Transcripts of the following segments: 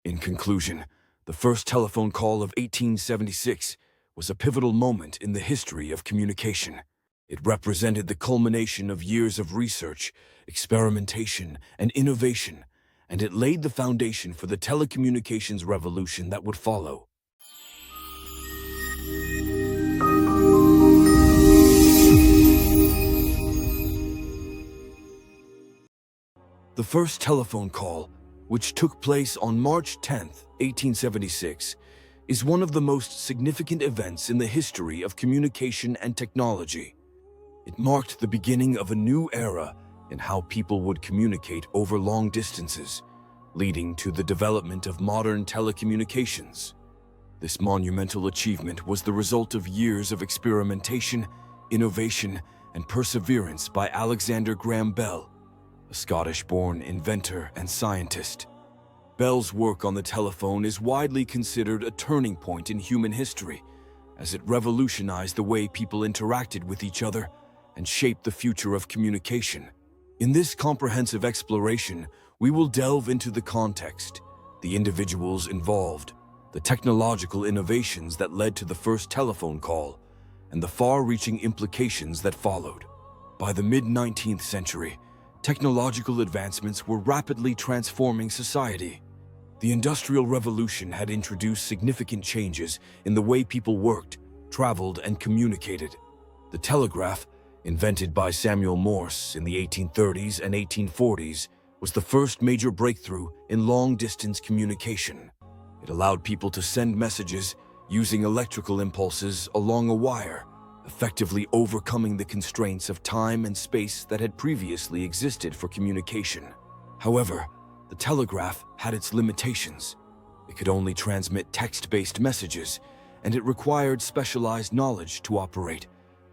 In conclusion, the first telephone call of 1876 was a pivotal moment in the history of communication. It represented the culmination of years of research, experimentation, and innovation, and it laid the foundation for the telecommunications revolution that would follow. The first telephone call, which took place on March 10, 1876, is one of the most significant events in the history of communication and technology. It marked the beginning of a new era in how people would communicate over long distances, leading to the development of modern telecommunications. This monumental achievement was the result of years of experimentation, innovation, and perseverance by Alexander Graham Bell, a Scottish-born inventor and scientist. Bell's work on the telephone is widely considered a turning point in human history, as it revolutionized the way people interacted with each other and shaped the future of communication. In this comprehensive exploration, we will delve into the context, the individuals involved, the technological innovations that led to the first telephone call, and the far-reaching implications that followed. By the mid-19th century, technological advancements were rapidly transforming society. The Industrial Revolution had introduced significant changes in the way people worked, traveled, and communicated. The telegraph, invented by Samuel Morse in the 1830s and 1840s, was the first major breakthrough in long-distance communication. It allowed people to send messages using electrical impulses along a wire, effectively overcoming the constraints of time and space that had previously existed for communication. However, the telegraph had its limitations. It could only transmit text-based messages, and it required specialized knowledge to operate,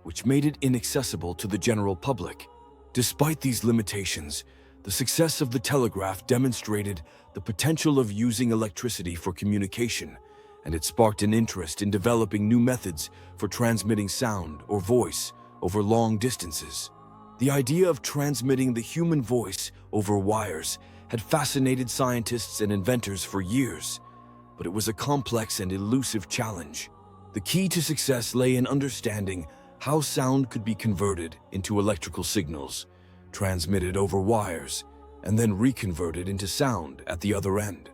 which made it inaccessible to the general public. Despite these limitations, the success of the telegraph demonstrated the potential of using electricity for communication, and it sparked an interest in developing new methods for transmitting sound or voice over long distances. The idea of transmitting the human voice over wires had fascinated scientists and inventors for years, but it was a complex and elusive challenge. The key to success lay in understanding how sound could be converted into electrical signals, transmitted over wires, and then reconverted into sound at the other end.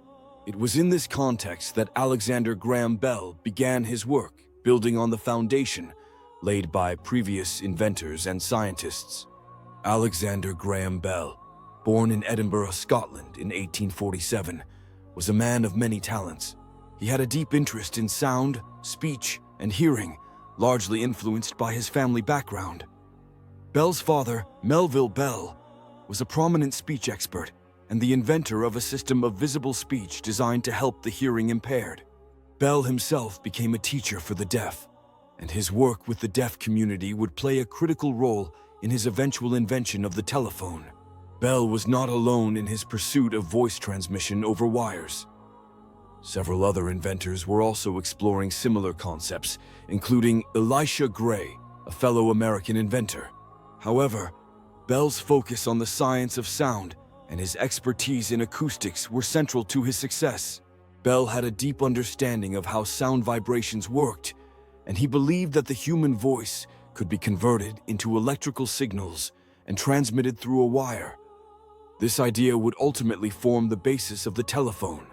It was in this context that Alexander Graham Bell began his work, building on the foundation laid by previous inventors and scientists. Alexander Graham Bell, born in Edinburgh, Scotland in 1847, was a man of many talents. He had a deep interest in sound, speech, and hearing, largely influenced by his family background. Bell's father, Melville Bell, was a prominent speech expert and the inventor of a system of visible speech designed to help the hearing impaired. Bell himself became a teacher for the deaf, and his work with the deaf community would play a critical role in his eventual invention of the telephone. Bell was not alone in his pursuit of voice transmission over wires. Several other inventors were also exploring similar concepts, including Elisha Gray, a fellow American inventor. However, Bell's focus on the science of sound and his expertise in acoustics were central to his success. Bell had a deep understanding of how sound vibrations worked, and he believed that the human voice could be converted into electrical signals and transmitted through a wire. This idea would ultimately form the basis of the telephone.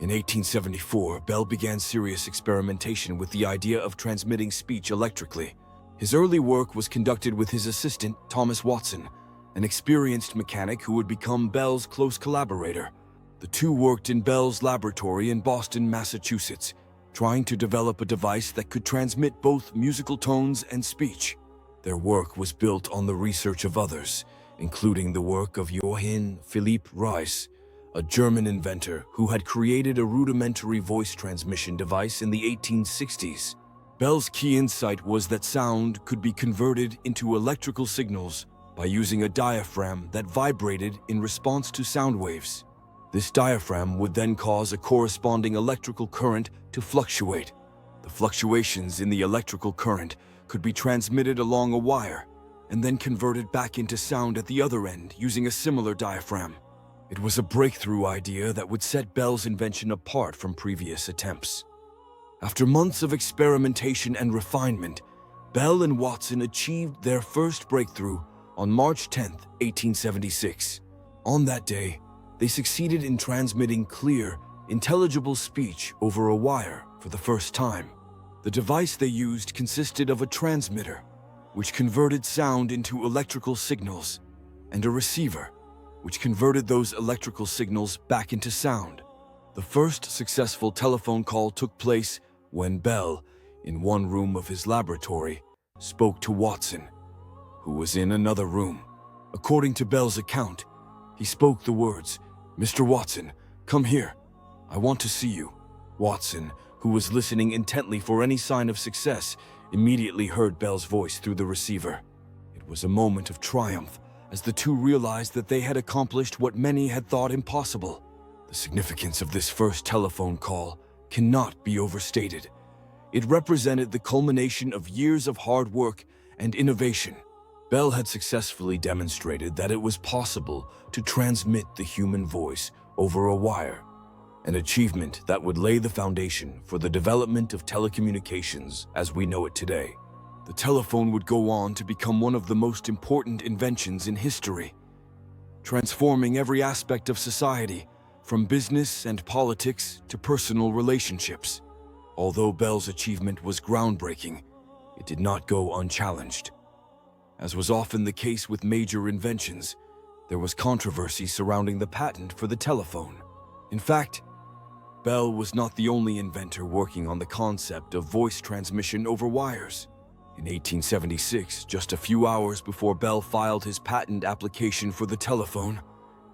In 1874, Bell began serious experimentation with the idea of transmitting speech electrically. His early work was conducted with his assistant, Thomas Watson, an experienced mechanic who would become Bell's close collaborator. The two worked in Bell's laboratory in Boston, Massachusetts, trying to develop a device that could transmit both musical tones and speech. Their work was built on the research of others, including the work of Johann Philipp Reis, a German inventor who had created a rudimentary voice transmission device in the 1860s. Bell's key insight was that sound could be converted into electrical signals by using a diaphragm that vibrated in response to sound waves. This diaphragm would then cause a corresponding electrical current to fluctuate. The fluctuations in the electrical current could be transmitted along a wire and then converted back into sound at the other end using a similar diaphragm. It was a breakthrough idea that would set Bell's invention apart from previous attempts. After months of experimentation and refinement, Bell and Watson achieved their first breakthrough on March 10, 1876. On that day, they succeeded in transmitting clear, intelligible speech over a wire for the first time. The device they used consisted of a transmitter, which converted sound into electrical signals, and a receiver, which converted those electrical signals back into sound. The first successful telephone call took place when Bell, in one room of his laboratory, spoke to Watson, who was in another room. According to Bell's account, he spoke the words, "Mr. Watson, come here. I want to see you." Watson, who was listening intently for any sign of success, immediately heard Bell's voice through the receiver. It was a moment of triumph as the two realized that they had accomplished what many had thought impossible. The significance of this first telephone call cannot be overstated. It represented the culmination of years of hard work and innovation. Bell had successfully demonstrated that it was possible to transmit the human voice over a wire, an achievement that would lay the foundation for the development of telecommunications as we know it today. The telephone would go on to become one of the most important inventions in history, transforming every aspect of society, from business and politics to personal relationships. Although Bell's achievement was groundbreaking, it did not go unchallenged. As was often the case with major inventions, there was controversy surrounding the patent for the telephone. In fact, Bell was not the only inventor working on the concept of voice transmission over wires. In 1876, just a few hours before Bell filed his patent application for the telephone,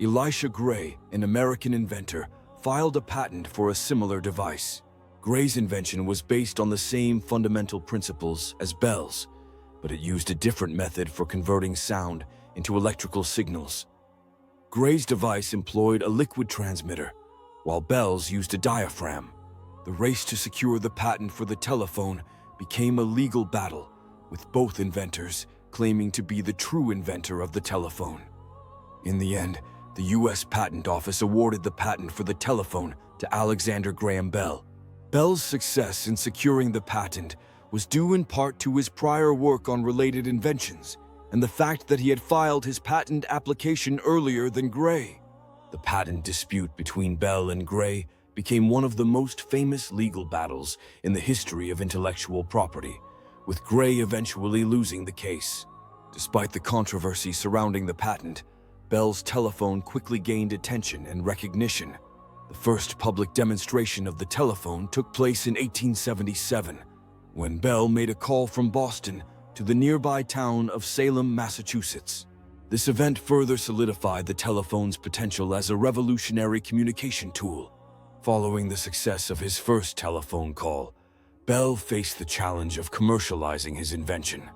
Elisha Gray, an American inventor, filed a patent for a similar device. Gray's invention was based on the same fundamental principles as Bell's, but it used a different method for converting sound into electrical signals. Gray's device employed a liquid transmitter, while Bell's used a diaphragm. The race to secure the patent for the telephone became a legal battle, with both inventors claiming to be the true inventor of the telephone. In the end, the U.S. Patent Office awarded the patent for the telephone to Alexander Graham Bell. Bell's success in securing the patent was due in part to his prior work on related inventions and the fact that he had filed his patent application earlier than Gray. The patent dispute between Bell and Gray became one of the most famous legal battles in the history of intellectual property, with Gray eventually losing the case. Despite the controversy surrounding the patent, Bell's telephone quickly gained attention and recognition. The first public demonstration of the telephone took place in 1877, when Bell made a call from Boston to the nearby town of Salem, Massachusetts. This event further solidified the telephone's potential as a revolutionary communication tool. Following the success of his first telephone call, Bell faced the challenge of commercializing his invention.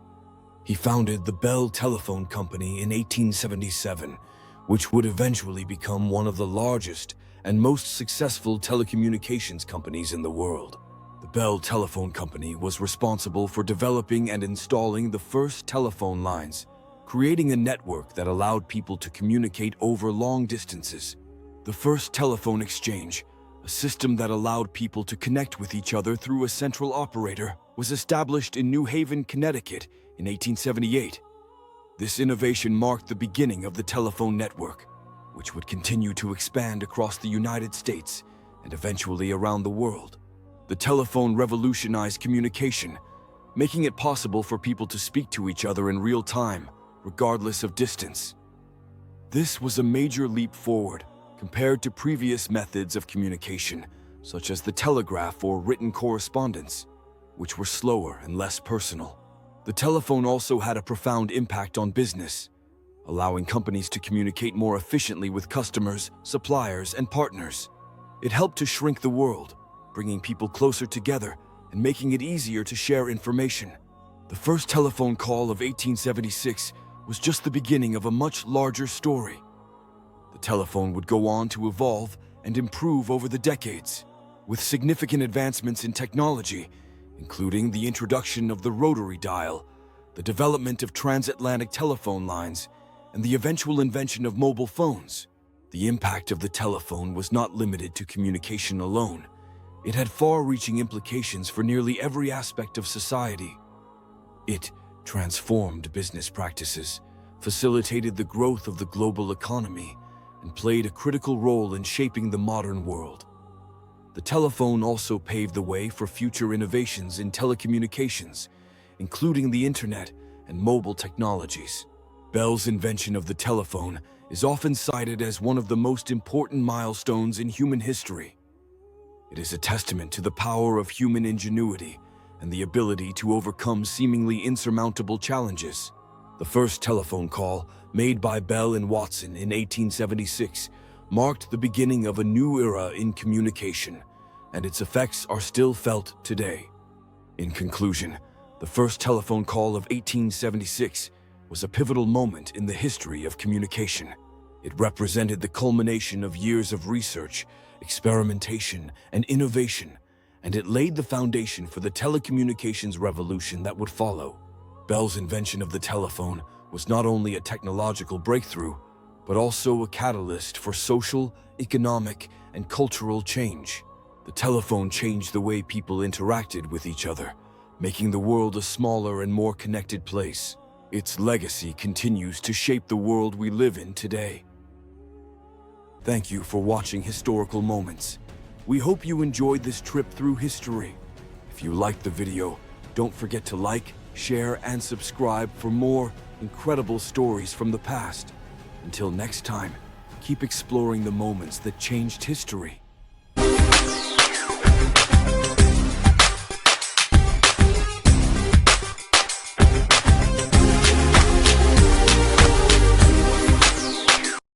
He founded the Bell Telephone Company in 1877, which would eventually become one of the largest and most successful telecommunications companies in the world. The Bell Telephone Company was responsible for developing and installing the first telephone lines, creating a network that allowed people to communicate over long distances. The first telephone exchange, a system that allowed people to connect with each other through a central operator, was established in New Haven, Connecticut in 1878. This innovation marked the beginning of the telephone network, which would continue to expand across the United States and eventually around the world. The telephone revolutionized communication, making it possible for people to speak to each other in real time, regardless of distance. This was a major leap forward compared to previous methods of communication, such as the telegraph or written correspondence, which were slower and less personal. The telephone also had a profound impact on business, allowing companies to communicate more efficiently with customers, suppliers, and partners. It helped to shrink the world, bringing people closer together and making it easier to share information. The first telephone call of 1876 was just the beginning of a much larger story. The telephone would go on to evolve and improve over the decades, with significant advancements in technology, including the introduction of the rotary dial, the development of transatlantic telephone lines, and the eventual invention of mobile phones. The impact of the telephone was not limited to communication alone. It had far-reaching implications for nearly every aspect of society. It transformed business practices, facilitated the growth of the global economy, and played a critical role in shaping the modern world. The telephone also paved the way for future innovations in telecommunications, including the internet and mobile technologies. Bell's invention of the telephone is often cited as one of the most important milestones in human history. It is a testament to the power of human ingenuity and the ability to overcome seemingly insurmountable challenges. The first telephone call, made by Bell and Watson in 1876, marked the beginning of a new era in communication, and its effects are still felt today. In conclusion, the first telephone call of 1876 was a pivotal moment in the history of communication. It represented the culmination of years of research, experimentation, and innovation, and it laid the foundation for the telecommunications revolution that would follow. Bell's invention of the telephone was not only a technological breakthrough, but also a catalyst for social, economic, and cultural change. The telephone changed the way people interacted with each other, making the world a smaller and more connected place. Its legacy continues to shape the world we live in today. Thank you for watching Historical Moments. We hope you enjoyed this trip through history. If you liked the video, don't forget to like, share, and subscribe for more incredible stories from the past. Until next time, keep exploring the moments that changed history.